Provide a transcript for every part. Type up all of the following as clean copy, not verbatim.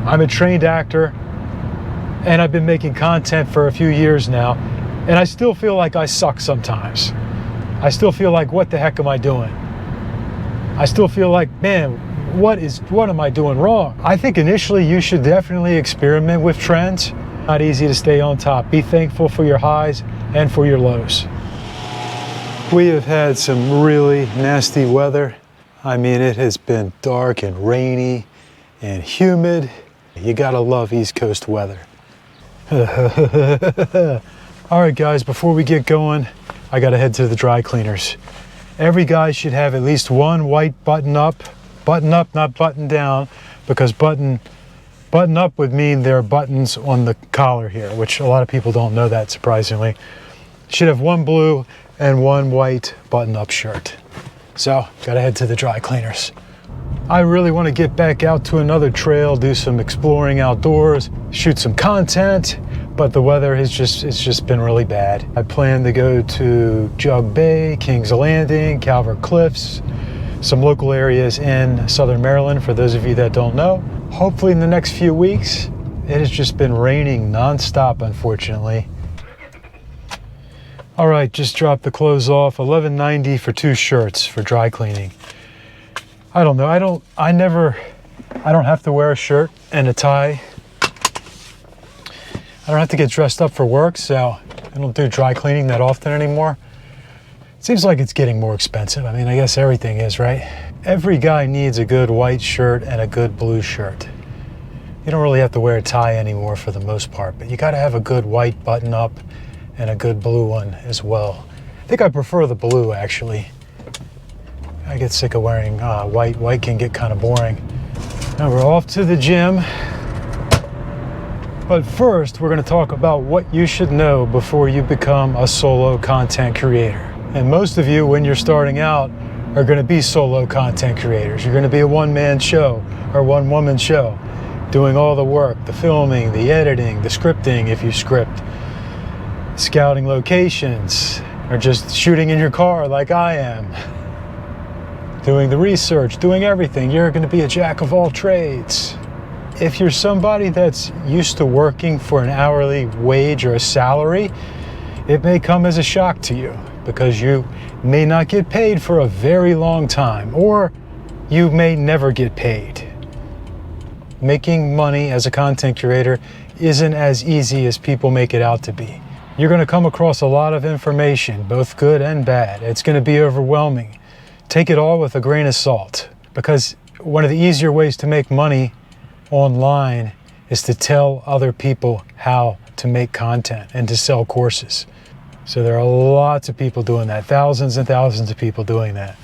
I'm a trained actor, and I've been making content for a few years now, and I still feel like I suck sometimes. I still feel like, what the heck am I doing? I still feel like, man, what am I doing wrong? I think initially you should definitely experiment with trends. Not easy to stay on top. Be thankful for your highs and for your lows. We have had some really nasty weather. I mean, it has been dark and rainy and humid. You gotta love East Coast weather. All right, guys, before we get going, I gotta head to the dry cleaners. Every guy should have at least one white button up, not button down, because button up would mean there are buttons on the collar here, which a lot of people don't know that, surprisingly. Should have one blue and one white button-up shirt. So, gotta head to the dry cleaners. I really want to get back out to another trail, do some exploring outdoors, shoot some content, but the weather it's just been really bad. I plan to go to Jug Bay, Kings Landing, Calvert Cliffs, some local areas in Southern Maryland, for those of you that don't know. Hopefully in the next few weeks. It has just been raining nonstop, unfortunately. All right, just dropped the clothes off. $11.90 for 2 shirts for dry cleaning. I don't know. I don't have to wear a shirt and a tie. I don't have to get dressed up for work, so I don't do dry cleaning that often anymore. It seems like it's getting more expensive. I mean, I guess everything is, right? Every guy needs a good white shirt and a good blue shirt. You don't really have to wear a tie anymore for the most part, but you got to have a good white button up and a good blue one as well. I think I prefer the blue, actually. I get sick of wearing white. White can get kind of boring. Now we're off to the gym. But first, we're going to talk about what you should know before you become a solo content creator. And most of you, when you're starting out, are going to be solo content creators. You're going to be a one-man show or one-woman show, doing all the work, the filming, the editing, the scripting if you script, scouting locations, or just shooting in your car like I am, doing the research, doing everything. You're going to be a jack of all trades. If you're somebody that's used to working for an hourly wage or a salary, it may come as a shock to you because you may not get paid for a very long time, or you may never get paid. Making money as a content creator isn't as easy as people make it out to be. You're going to come across a lot of information, both good and bad. It's going to be overwhelming. Take it all with a grain of salt, because one of the easier ways to make money online is to tell other people how to make content and to sell courses. So there are lots of people doing that, thousands and thousands of people doing that.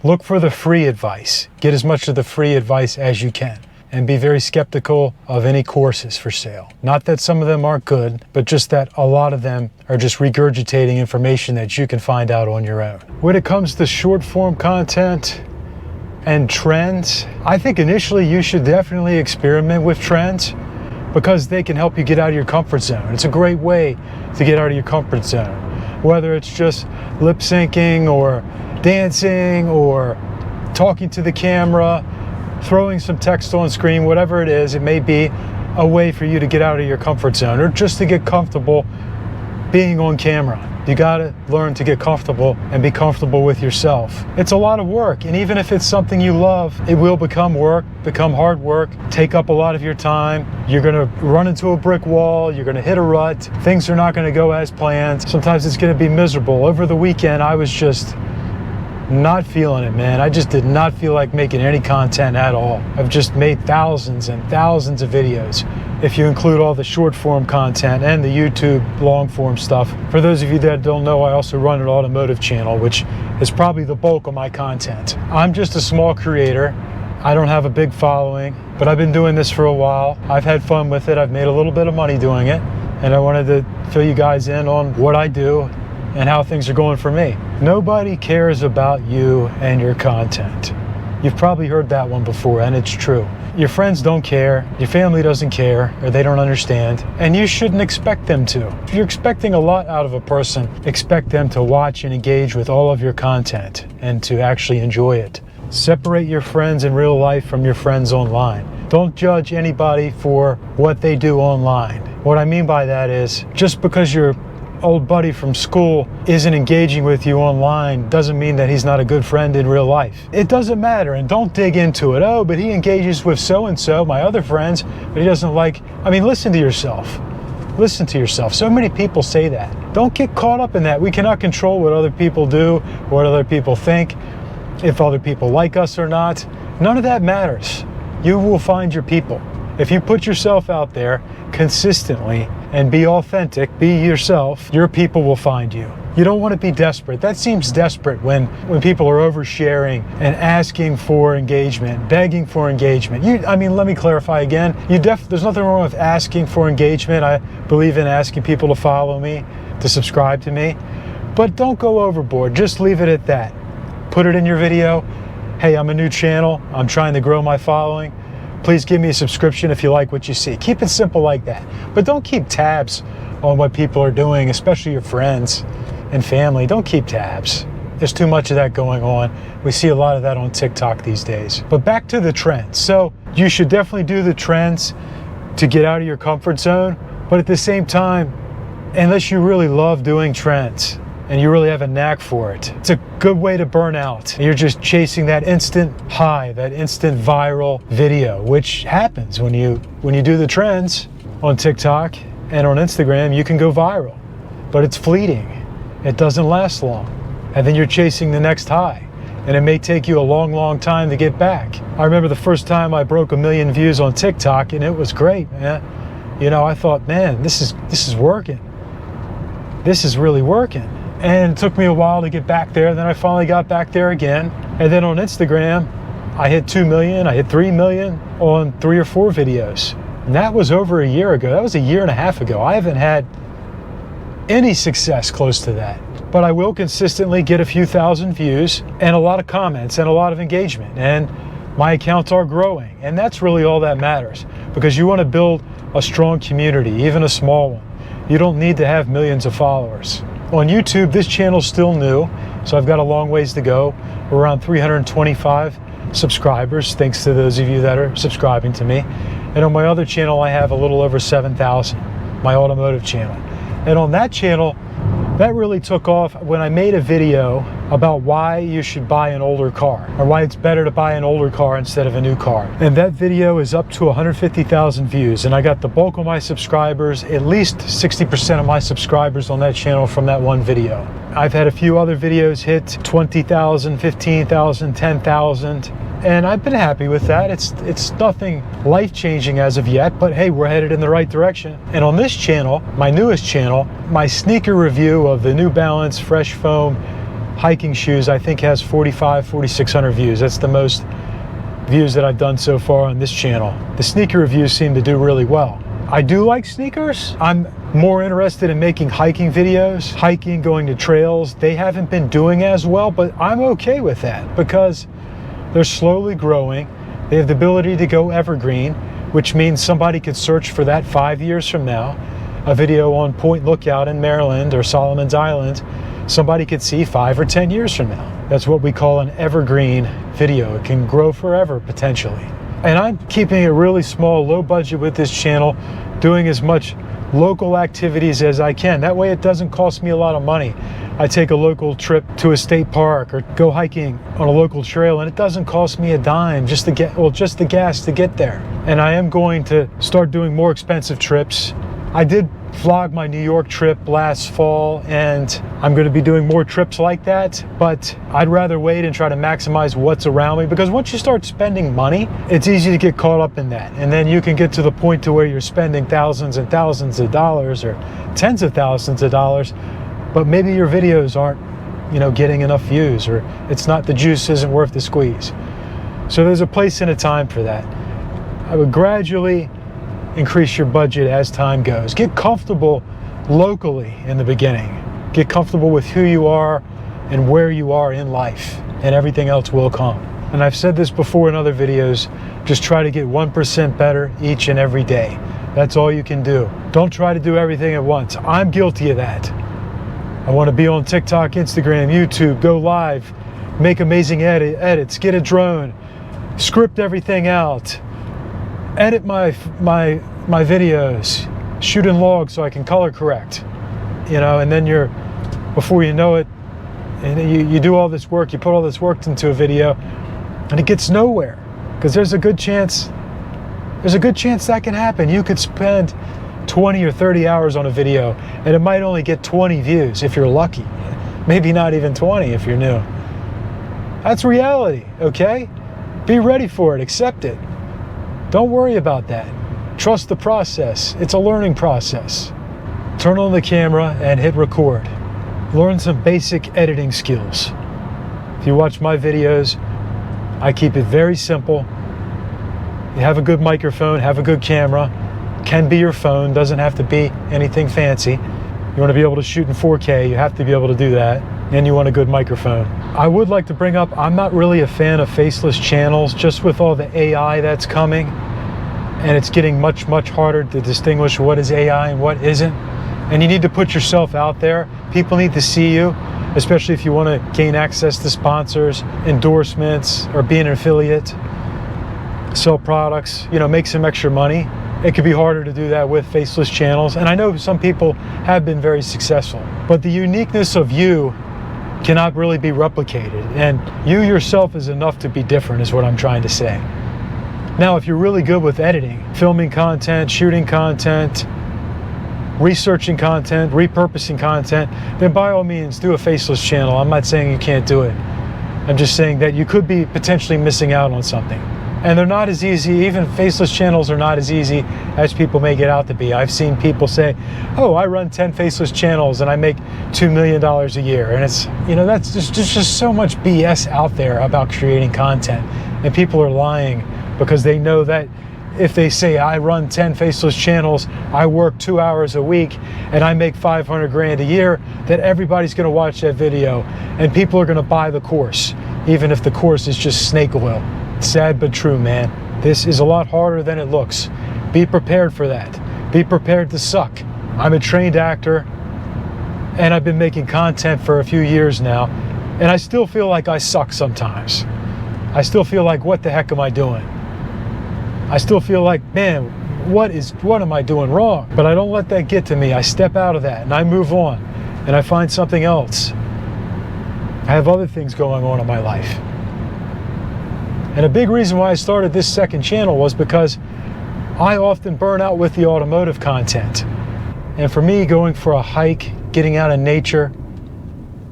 Look for the free advice. Get as much of the free advice as you can. And be very skeptical of any courses for sale. Not that some of them aren't good, but just that a lot of them are just regurgitating information that you can find out on your own. When it comes to short form content and trends, I think initially you should definitely experiment with trends because they can help you get out of your comfort zone. It's a great way to get out of your comfort zone. Whether it's just lip syncing or dancing or talking to the camera, throwing some text on screen, whatever it is, it may be a way for you to get out of your comfort zone or just to get comfortable being on camera. You gotta learn to get comfortable and be comfortable with yourself. It's a lot of work, and even if it's something you love, it will become work, become hard work, take up a lot of your time. You're gonna run into a brick wall, you're gonna hit a rut, things are not gonna go as planned. Sometimes it's gonna be miserable. Over the weekend, I was just not feeling it, man. I just did not feel like making any content at all. I've just made thousands and thousands of videos, if you include all the short form content and the YouTube long form stuff. For those of you that don't know, I also run an automotive channel, which is probably the bulk of my content. I'm just a small creator. I don't have a big following, but I've been doing this for a while. I've had fun with it. I've made a little bit of money doing it, and I wanted to fill you guys in on what I do and how things are going for me. Nobody cares about you and your content. You've probably heard that one before, and it's true. Your friends don't care, your family doesn't care, or they don't understand, and you shouldn't expect them to. If you're expecting a lot out of a person, expect them to watch and engage with all of your content and to actually enjoy it. Separate your friends in real life from your friends online. Don't judge anybody for what they do online. What I mean by that is, just because your old buddy from school isn't engaging with you online doesn't mean that he's not a good friend in real life. It doesn't matter, and don't dig into it. Oh, but he engages with so-and-so, my other friends, but he doesn't like... I mean, listen to yourself. Listen to yourself. So many people say that. Don't get caught up in that. We cannot control what other people do, what other people think, if other people like us or not. None of that matters. You will find your people. If you put yourself out there consistently and be authentic, be yourself, your people will find you. You don't want to be desperate. That seems desperate when people are oversharing and asking for engagement, begging for engagement. I mean, let me clarify again. There's nothing wrong with asking for engagement. I believe in asking people to follow me, to subscribe to me. But don't go overboard. Just leave it at that. Put it in your video. Hey, I'm a new channel. I'm trying to grow my following. Please give me a subscription if you like what you see. Keep it simple like that. But don't keep tabs on what people are doing, especially your friends and family. Don't keep tabs. There's too much of that going on. We see a lot of that on TikTok these days. But back to the trends. So you should definitely do the trends to get out of your comfort zone. But at the same time, unless you really love doing trends and you really have a knack for it, it's a good way to burn out. You're just chasing that instant high, that instant viral video, which happens when you do the trends on TikTok and on Instagram. You can go viral, but it's fleeting. It doesn't last long. And then you're chasing the next high, and it may take you a long, long time to get back. I remember the first time I broke 1 million views on TikTok, and it was great, man. You know, I thought, man, this is working. This is really working. And it took me a while to get back there. Then I finally got back there again. And then on Instagram, I hit 2 million, I hit 3 million on 3 or 4 videos. And that was over a year ago. That was a year and a half ago. I haven't had any success close to that. But I will consistently get a few thousand views and a lot of comments and a lot of engagement. And my accounts are growing. And that's really all that matters, because you want to build a strong community, even a small one. You don't need to have millions of followers. On YouTube, this channel's still new, so I've got a long ways to go. We're around 325 subscribers, thanks to those of you that are subscribing to me. And on my other channel, I have a little over 7,000, my automotive channel. And on that channel, that really took off when I made a video about why you should buy an older car, or why it's better to buy an older car instead of a new car. And that video is up to 150,000 views, and I got the bulk of my subscribers, at least 60% of my subscribers on that channel from that one video. I've had a few other videos hit 20,000, 15,000, 10,000, and I've been happy with that. It's nothing life-changing as of yet, but hey, we're headed in the right direction. And on this channel, my newest channel, my sneaker review of the New Balance Fresh Foam hiking shoes, I think has 4,600 views. That's the most views that I've done so far on this channel. The sneaker reviews seem to do really well. I do like sneakers. I'm more interested in making hiking videos, hiking, going to trails. They haven't been doing as well, but I'm okay with that because they're slowly growing. They have the ability to go evergreen, which means somebody could search for that 5 years from now. A video on Point Lookout in Maryland or Solomon's Island, somebody could see 5 or 10 years from now. That's what we call an evergreen video. It can grow forever, potentially. And I'm keeping it really small, low budget with this channel, doing as much local activities as I can. That way it doesn't cost me a lot of money. I take a local trip to a state park or go hiking on a local trail, and it doesn't cost me a dime just to get, well, just the gas to get there. And I am going to start doing more expensive trips. I did vlog my New York trip last fall, and I'm going to be doing more trips like that, but I'd rather wait and try to maximize what's around me, because once you start spending money, it's easy to get caught up in that, and then you can get to the point to where you're spending thousands and thousands of dollars or tens of thousands of dollars, but maybe your videos aren't, getting enough views, or it's not, the juice isn't worth the squeeze. So there's a place and a time for that. I would gradually increase your budget as time goes. Get comfortable locally in the beginning. Get comfortable with who you are and where you are in life, and everything else will come. And I've said this before in other videos, just try to get 1% better each and every day. That's all you can do. Don't try to do everything at once. I'm guilty of that. I want to be on TikTok, Instagram, YouTube, go live, make amazing edits, get a drone, script everything out, edit my videos, shoot in log so I can color correct, you know, and then before you know it, and you do all this work, you put all this work into a video, and it gets nowhere, because there's a good chance that can happen. You could spend 20 or 30 hours on a video, and it might only get 20 views if you're lucky. Maybe not even 20 if you're new. That's reality, okay? Be ready for it, accept it. Don't worry about that. Trust the process. It's a learning process. Turn on the camera and hit record. Learn some basic editing skills. If you watch my videos, I keep it very simple. You have a good microphone, have a good camera. Can be your phone, doesn't have to be anything fancy. You want to be able to shoot in 4K, you have to be able to do that. And you want a good microphone. I would like to bring up, I'm not really a fan of faceless channels, just with all the AI that's coming. And it's getting much, much harder to distinguish what is AI and what isn't. And you need to put yourself out there. People need to see you, especially if you want to gain access to sponsors, endorsements, or be an affiliate, sell products, you know, make some extra money. It could be harder to do that with faceless channels. And I know some people have been very successful, but the uniqueness of you cannot really be replicated. And you yourself is enough to be different, is what I'm trying to say. Now, if you're really good with editing, filming content, shooting content, researching content, repurposing content, then by all means do a faceless channel. I'm not saying you can't do it. I'm just saying that you could be potentially missing out on something. And they're not as easy, even faceless channels are not as easy as people make it out to be. I've seen people say, oh, I run 10 faceless channels and I make $2 million a year. And it's, you know, that's just so much BS out there about creating content. And people are lying because they know that if they say I run 10 faceless channels, I work 2 hours a week, and I make 500 grand a year, that everybody's gonna watch that video and people are gonna buy the course, even if the course is just snake oil. Sad but true, man. This is a lot harder than it looks. Be prepared for that. Be prepared to suck. I'm a trained actor, and I've been making content for a few years now, and I still feel like I suck sometimes. I still feel like, what the heck am I doing? I still feel like, man, what am I doing wrong? But I don't let that get to me. I step out of that and I move on and I find something else. I have other things going on in my life. And a big reason why I started this second channel was because I often burn out with the automotive content. And for me, going for a hike, getting out of nature,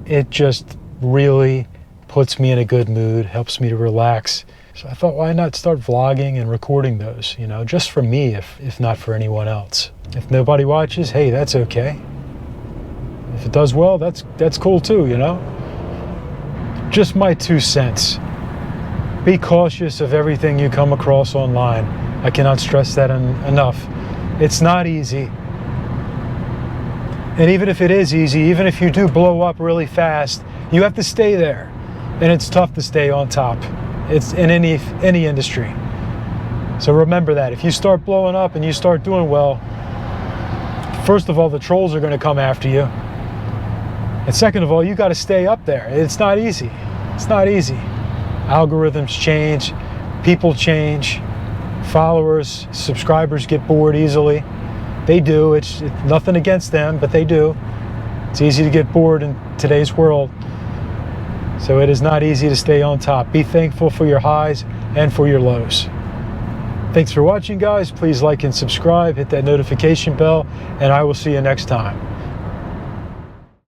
it just really puts me in a good mood, helps me to relax. So I thought, why not start vlogging and recording those, you know, just for me, if not for anyone else. If nobody watches, hey, that's okay. If it does well, that's cool too, you know. Just my 2 cents. Be cautious of everything you come across online. I cannot stress that enough. It's not easy. And even if it is easy, even if you do blow up really fast, you have to stay there. And it's tough to stay on top. It's in any industry. So remember that. If you start blowing up and you start doing well, first of all, the trolls are going to come after you. And second of all, you got to stay up there. It's not easy. It's not easy. Algorithms change, people change, followers, subscribers get bored easily. They do. It's nothing against them, but they do. It's easy to get bored in today's world. So it is not easy to stay on top. Be thankful for your highs and for your lows. Thanks for watching, guys. Please like and subscribe, hit that notification bell, and I will see you next time.